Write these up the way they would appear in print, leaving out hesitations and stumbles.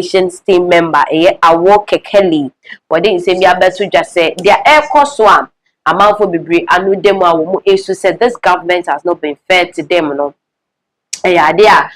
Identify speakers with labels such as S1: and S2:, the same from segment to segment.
S1: team member awo kekeli wode nsem ya beso dwa say their air cost one amount for bebre anu dem a wo mu esu said this government has not been fair to them no ya de a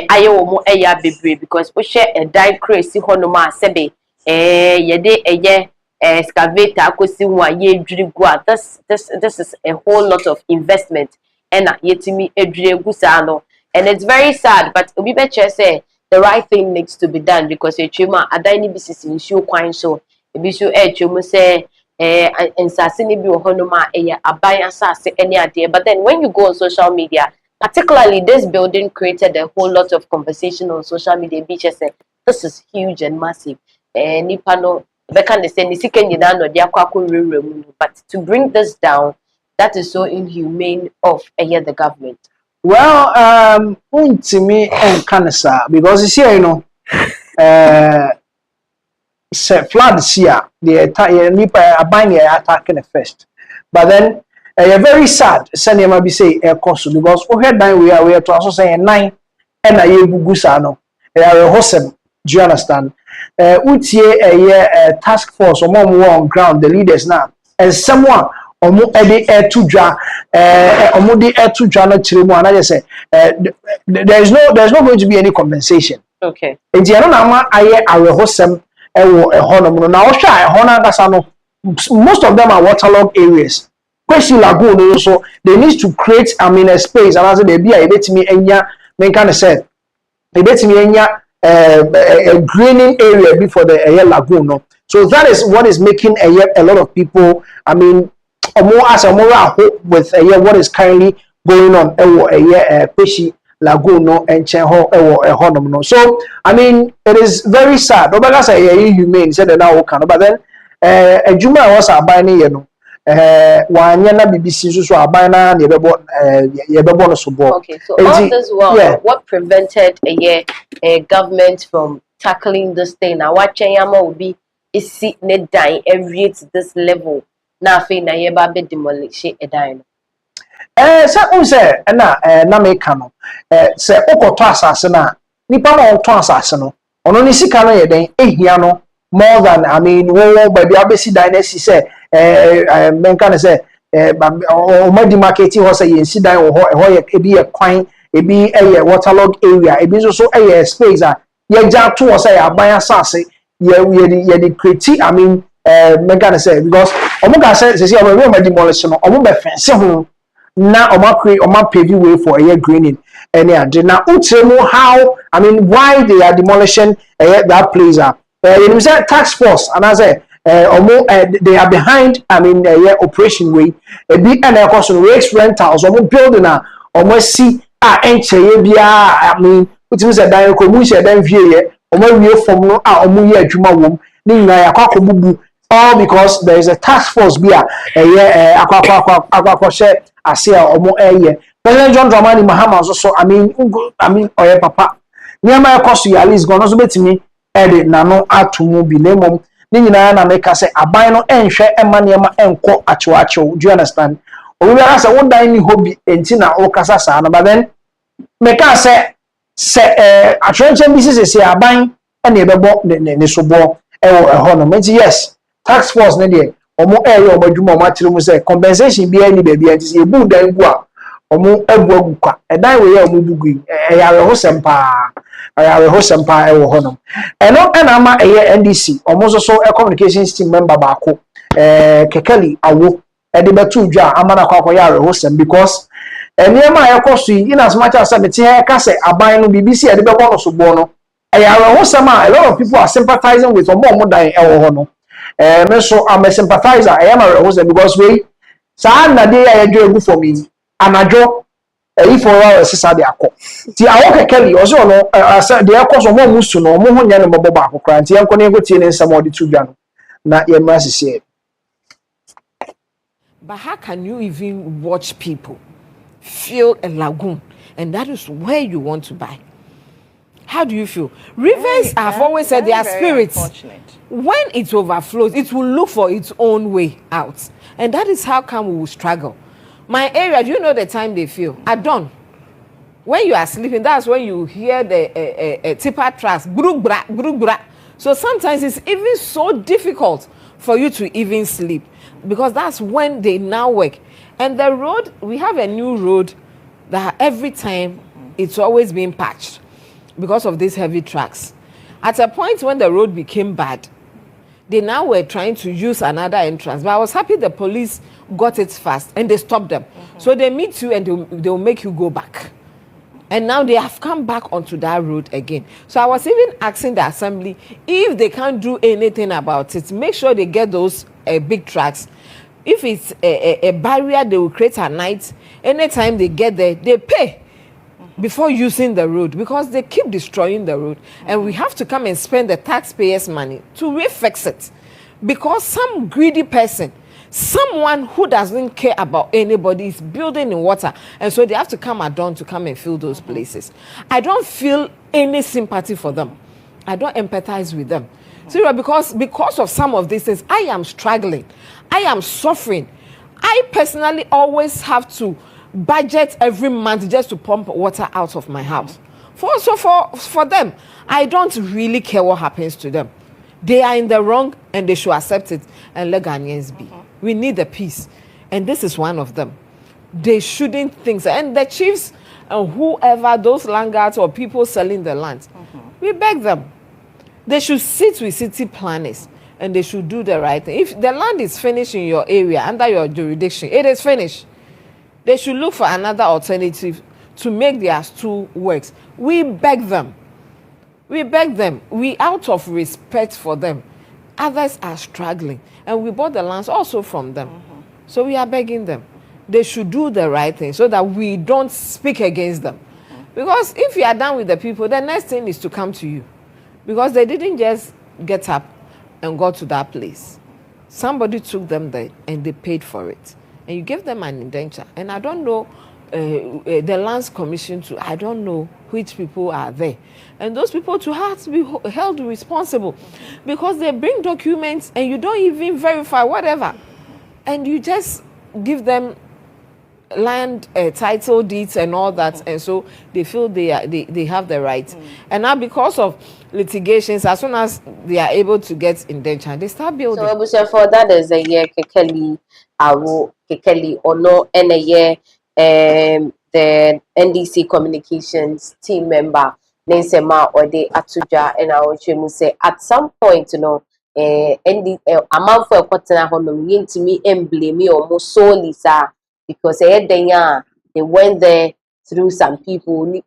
S1: aye wo mu eya bebre because we share a die crazy hono ma sebe ye de excavator akosi hu a ye dwiri gu a this is a whole lot of investment and yetimi edwire gu sa no and it's very sad but obi be say the right thing needs to be done because echema adani business issue kwan so ebi so echemu say ensase ni bi hono ma aban asase any ade but then when you go on social media particularly this building created a whole lot of conversation on social media be say this is huge and massive nipa no beka ne say ni sika nyina no de akwa mu but to bring this down that is so inhumane of the government.
S2: Well, to me and cancer because you see, you know, floods here, the nipa abanye attacking first, but then very sad. Send might be say a cost because we had 9 we are to also say 9 and a gusano. They are a hosem. Do you understand? Utie a task force or more on ground the leaders now and someone. Omo edi etudwa omo di etudwa no chiremu and I just say there's not going to be any compensation.
S1: Okay.
S2: Enti no na ma aye awehosem ewo ehonom no na wo hwa ehona ngasa no most of them are waterlogged areas. Question lagoon so they need to create a space and as they be a betimi enya men kind of said they betimi enya a greening area before the lagoon no. So that is what is making a lot of people more as a more with what is currently going on Teshie lagoon no and Chenho Honum no. So it is very sad. Obaga say humane said now can but then a Juma was a buying one yana BBC so a bina yebebo so.
S1: Okay, so all this while what prevented a government from tackling this thing? Now what Chenyama will be is sit net dying every at this level. Na fe na ye ba be demolish edan no
S2: say na me ka no say okoto asase na nipa na oto asase no ono ni sika no ye den ehia no more than wo ba bia be si dynasty say men kan say o ma di marketing ho say ye si dan ho ye ebi ye kwan ebi ye waterlogged area ebi so ye space a ye ja to ho say aban asase ye di create Megana say because Omuga says we are demolishing Omuga fence na Oma pave way for a greening and now how why they are demolishing that place you say tax force and I say they are behind operation way a big and of course raise rentals building almost see enche bia which means that dan ko mu she dan vie wie form no omu ye adwuma wom ni na yakwa bubu all because there is a task force here akwa share asia omo President John Dramani Mahama so oye papa niama ekoso ya list go no so betimi na no atomu bi nemom ni nyina na make say aban no enhwe ema niama enko achewachew. Do you understand? We are say one day ni hobby enti na o kasa sa no but then make say atrenchen business say aban na ebebo ne sobo yes tax force na dey omo omo adwuma omo akire mu say compensation bi ani ba bi anti ebu dan gu a omo abu agukwa edan we ya omo bugu yare ho sempa ewo hono eno na ma NDC omo so communications team member baako kekeli awo de betu dwa amana kwa yare ho sem because eniema yakoso in as much as me tie ka say aban no BBC de bebo no so bo no yare ho sem a lot of people are sympathizing with omo dan ewo hono me so I'm a sympathizer I am a host because we sa na dey egu for me anajo if for us say dey akọ ti awo kekeli oso no dey akọ so mo musu no mo honya no bobo ba akokra ti enko ne go tie ne nsam odi tudwa no na ye ma sisi.
S3: But how can you even watch people fill a lagoon and that is where you want to buy? How do you feel? Rivers, I've always said, they are spirits. When it overflows, it will look for its own way out. And that is how come we will struggle. My area, do you know the time they feel? At dawn. When you are sleeping, that's when you hear the tipper tracks, bruk bra, bruk bra. So sometimes it's even so difficult for you to even sleep because that's when they now work. And the road, we have a new road that every time it's always being patched because of these heavy trucks. At a point when the road became bad, they now were trying to use another entrance. But I was happy the police got it fast and they stopped them. So they meet you and they'll make you go back. And now they have come back onto that road again. So I was even asking the assembly if they can't do anything about it. Make sure they get those big trucks. If it's a barrier, they will create at night. Anytime they get there, they pay before using the road because they keep destroying the road. And we have to come and spend the taxpayers' money to refix it. Because some greedy person, someone who doesn't care about anybody is building in water, and so they have to come at dawn to come and fill those places. I don't feel any sympathy for them. I don't empathize with them. Seriously, because of some of these things, I am struggling. I am suffering. I personally always have to budget every month just to pump water out of my house. For them, I don't really care what happens to them. They are in the wrong and they should accept it and let Ghanaians be. We need the peace. And this is one of them. They shouldn't think so. And the chiefs and whoever, those landlords or people selling the land, we beg them. They should sit with city planners and they should do the right thing. If the land is finished in your area, under your jurisdiction, it is finished. They should look for another alternative to make their stool works. We beg them. We beg them. We, out of respect for them, others are struggling. And we bought the lands also from them. So we are begging them. They should do the right thing so that we don't speak against them. Because if you are done with the people, the next thing is to come to you. Because they didn't just get up and go to that place. Somebody took them there and they paid for it. And you gave them an indenture. And I don't know, the Lands Commission too, I don't know which people are there. And those people too have to be held responsible because they bring documents and you don't even verify whatever. And you just give them land title deeds and all that, and so they feel they have the right. And now because of litigations, as soon as they are able to get indenture, they start building.
S1: So for that is a year kekeli awo kekeli ono and a year the NDC communications team member Nensema or the Atuja and I would say at some point, you know, amount for a quarter home to me and blame me almost solely, sir, because they went there through some people.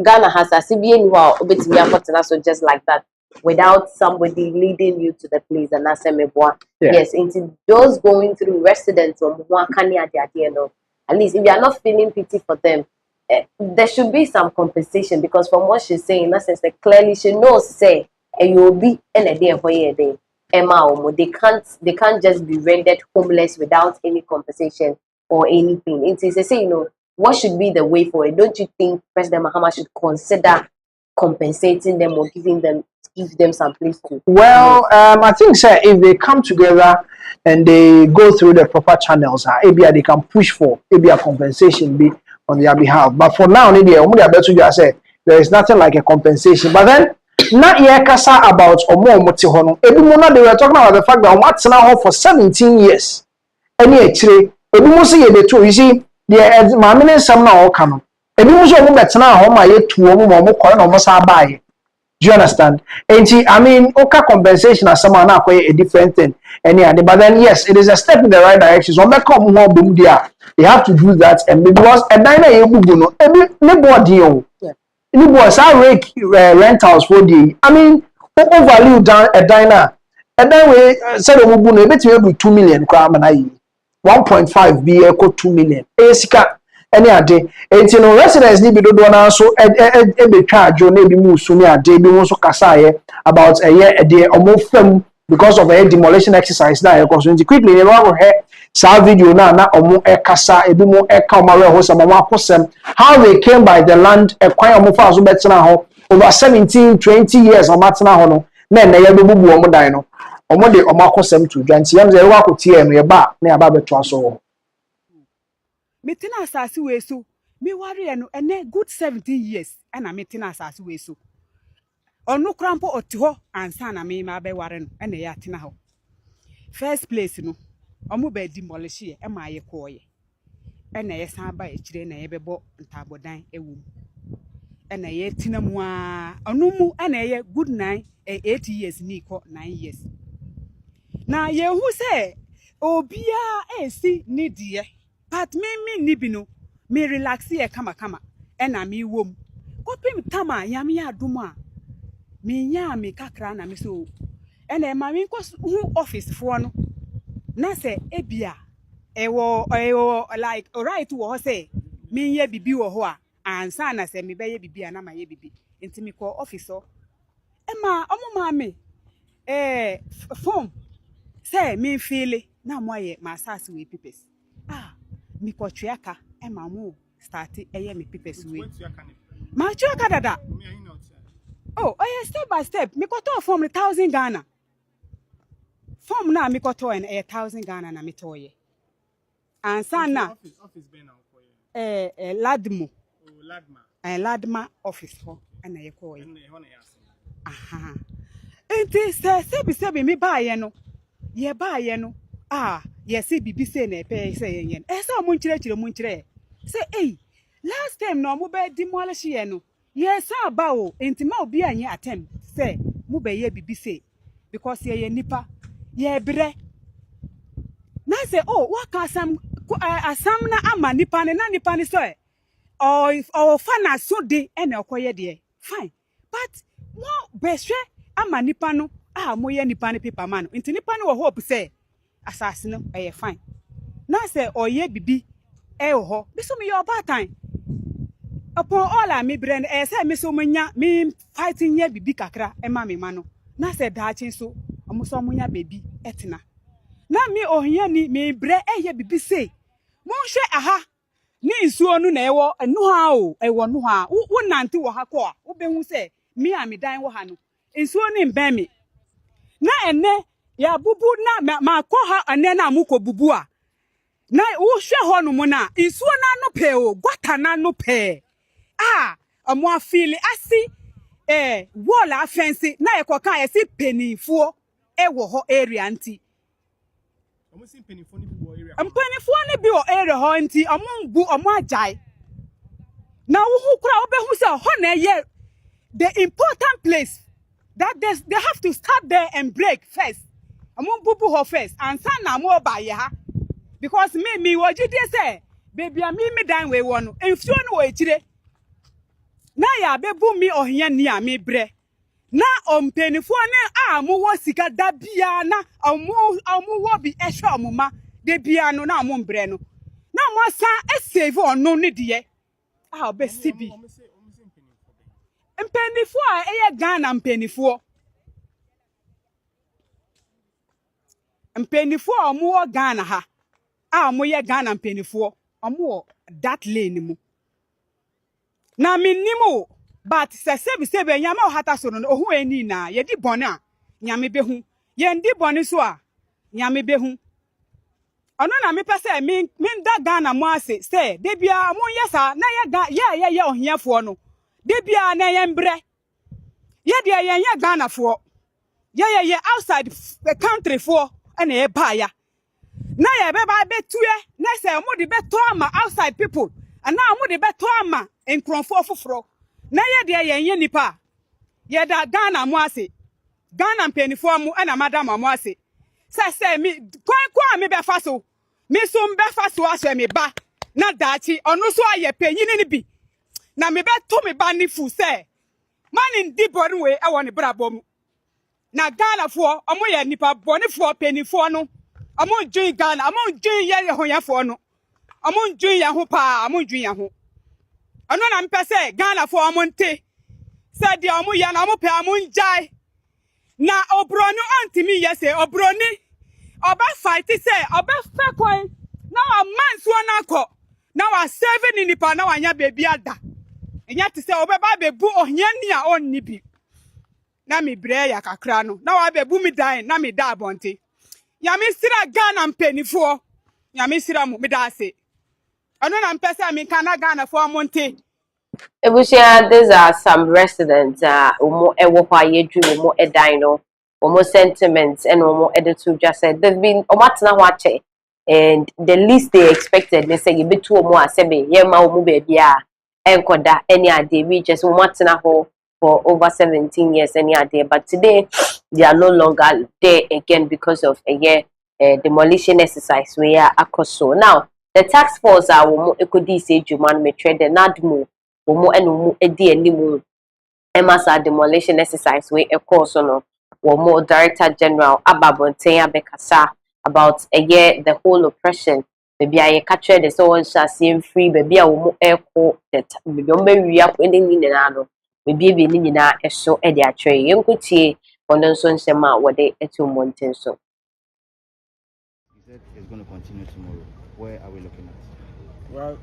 S1: Ghana has a CBN who so just like that, without somebody leading you to the place. And that's yes, into those going through residents of at least if you are not feeling pity for them, there should be some compensation, because from what she's saying, in that sense, that clearly she knows say and you'll be in a day for a day. Emma, they can't just be rendered homeless without any compensation or anything. It is say, you know, what should be the way for it? Don't you think President Mahama should consider compensating them or give them some place to?
S2: Well, I think, sir, if they come together and they go through the proper channels, maybe they can push for maybe a compensation be on their behalf. But for now, maybe there is nothing like a compensation. But then, not yet kasa about Omo Motihono. Ebumona, they were talking about the fact that what's now for 17 years. Any actually, Ebumosi ye betu. You see, the mamine some now all come. Ebumosi omo betna home aye tu omo kono omo sa baye. Do you understand? And I mean, okay, compensation as someone now a different thing. But then yes, it is a step in the right direction. So they have to do that, and because a diner you everybody it was our rentals for the. I mean, overvalue down a diner. And then we said we bet 2 million crown and 1.5 be equal 2 million. Any day, and you know, residents need to do now. So, a charge or maybe move soon a day, be also Kasaye about a year a day or more film because of a demolition exercise. Now, because quickly, you know, some video now or more a Kasa, a bit more a camera host, how they came by the land, a choir more fast over 17, 20 years or Matsana Hono, then they have a boo or dino, or more de or Marco Sem to Jansiam, they walk with TM near Bar, near Babatraso.
S4: Metina asasi wesu me worry no ene good 17 years na me tena asase we so onu krampo otiho ansa na me ma be ware no ene ya tena ho first place no omo ba demolish e ma ye koye ene ye san ba e kire na ye bebo ntabodan ewum ene ye tena mu a onu mu ene ye good 8 years ni ko 9 years na ye hu se obia esi ni die but me ni bi no me relax ye kama ena me wom kopim tama yam ya aduma me nya me kakra na me so ena ma me ko hu office fo no na se ebia ewo like right wo say me ye bibi wo ho a ansa na se me be ye bibi na ma ye bibi enti me ko office o ema omo ma me form say me feel na mo ye ma asase we papers mi ko tuaka e ma mo start eye me papers we ma tuaka dada oh step by step mi ko to form 1,000 Ghana form na mi ko to en 1,000 Ghana na mi to ye ansa na
S2: office be na ko ye
S4: ladmo
S2: ladma
S4: ladma office ho na ye ko ye aha enti se mi ba ye no ye ba ye no ye se bibi se na pe se yen se mo nchire say last time no mo be demolish ye no ye sa ba o enti ma obi anye attempt say mo be ye bibi se because ye nipa ye bre na say waka asam na ama nipa ne na nipa ne so or fa na so de e na okoye de fine but mo be hwe ama nipa no mo ye nipa ne paper man enti nipa ne wo hope say asase no fine na say oye bibi ho bi so me your bad time upon all I me brand say me so munya me fighting ye bibi kakra ma me ma no na say daachi so omo so munya baby etena na me ohia ni me bre ye bibi say mo hwe aha ni nsuo no na ewo enu ha o ewo no ha wo nante wo ha ko a wo behu say me a me dan wo ha no nsuo ni mben me na ene ya bubu na ma ko ha ene na amuko bubu a na wo hwe ho no mo na nsuo na no pe o gwata na no pe omo afili asi wall afensi na ekoka yesi penifo wo ho area nti
S2: omo sin penifo ni bi wo area
S4: penifo ni bi wo area ho nti omo mbu omo ajai na wo hu kura obehu se ho na ye the important place that they have to start there and break first omo bubu ho first and san na mo ba ye ha because me wo jide say baby me dan we wo no enfuo no wo ekire na ya bebu mi ohia ni a me bre na ompenifo ne mo wo sika da bia na omo wo bi ehwe omoma de bia no na mo mbre no na mo san save ono ne de obesi bi mpenifo a Ghana mpenifo omo wo Ghana ha mo ye Ghana mpenifo omo that lane mu na minimo but sebe nyama o hata so no ohu eni na ye di bone a nyame behu ye ndi bone so a nyame behu ono na me pese min da Ghana mo ase say de bia mo yesa na ye ohiafo no de bia na ye mbre ye de ye Ghana fo ye outside the country fo na ye ba ya na ye be ba betue na say mo de beto ama outside people ana mo de beto ama enkronfo foforo na ye de ye nipa ye da Ghana mo ase Ghana mpenifo mu na madam mo ase say mi kwa me be fa so me so mbe fa so aso me ba na daachi onu so aye penyini ni bi na me be to me ba ni fu say man ndi bonu we e woni brabo mu na Ghana fo omo ye nipa bonifo penifo no omo dwin Ghana omo dwin ye hoyafo no omo dwin ye ho pa omo dwin ye ho ono na mpese Ghana fo omo nte se de omo ye na omo pe omo njai na obroni antimi ye se obroni oba fight say oba fe coin na wa manso na akọ na wa save ni nipa na wanya baby ada enya ti say oba ba bebu ohia ni a onni bi na mi bre ya kakra no na wa bebu mi dan na mi da abonte ya mi sira Ghana mpenifo ya mi sira mu mi da ase Ano na mpesa mi kana Ghana for monte.
S1: Ebusia, these are some residents umo ewo hɔ a yɛdwiri umo ɛdan no umo sentiments and umo editor just said they've been omatna hɔ and the least they expected they say yibetu umo asebe yema umo baby a enkoda any ade we just omatna hɔ for over 17 years any ade but today they are no longer there again because of a year demolition exercise we are akoso now the task force are umo ekodi say juman me trade the nadmu Omo and Umu Edi Nimu Emasa demolition exercise we a course on Womo Director General Ababontea Bekasa about a year the whole oppression. Maybe I catch the so shall seem free, baby. I will echo that we are winning in an maybe be na a show at their tray. Young Kuchi on the son Sema what they at 2 months so.
S5: He said it's going to continue tomorrow. Where are we looking at?
S6: Well,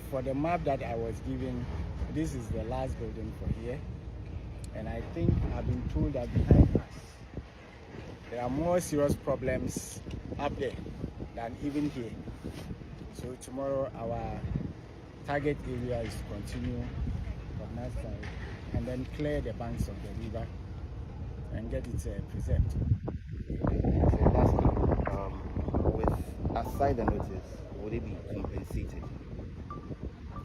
S6: for the map that I was given, this is the last building for here. And I think I've been told that behind us, there are more serious problems up there than even here. So tomorrow our target area is to continue from that side and then clear the banks of the river and get it preserved.
S5: So lastly, with aside the notice, would it be compensated?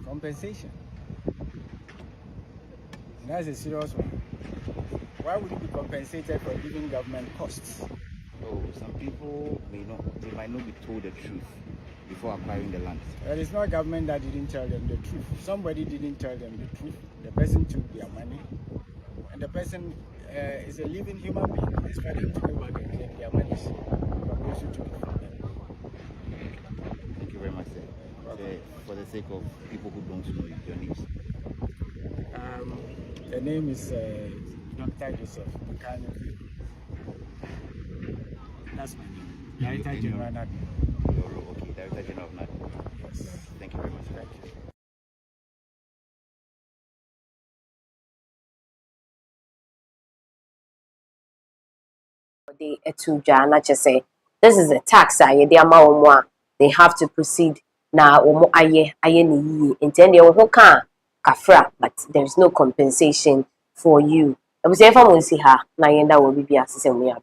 S6: Compensation. That's a serious one. Why would it be compensated for giving government costs?
S5: Oh, some people might not be told the truth before acquiring the land.
S6: Well, it's not government that didn't tell them the truth. Somebody didn't tell them the truth. The person took their money, and the person is a living human being. It's for them to go back and claim their money from those who took it from them.
S5: Thank you very much, sir. For the sake of people who don't know your names.
S6: The name is Dr. Joseph Mahama. That's my name. Director General of NADMO.
S5: Okay, Director General of NADMO.
S6: Yes.
S5: Thank you very much.
S6: Thank you.
S1: This is a tax they have to proceed now aye ni intend your can kafra but there is no compensation for you. I was if I want to see her na yenda will be assessing me a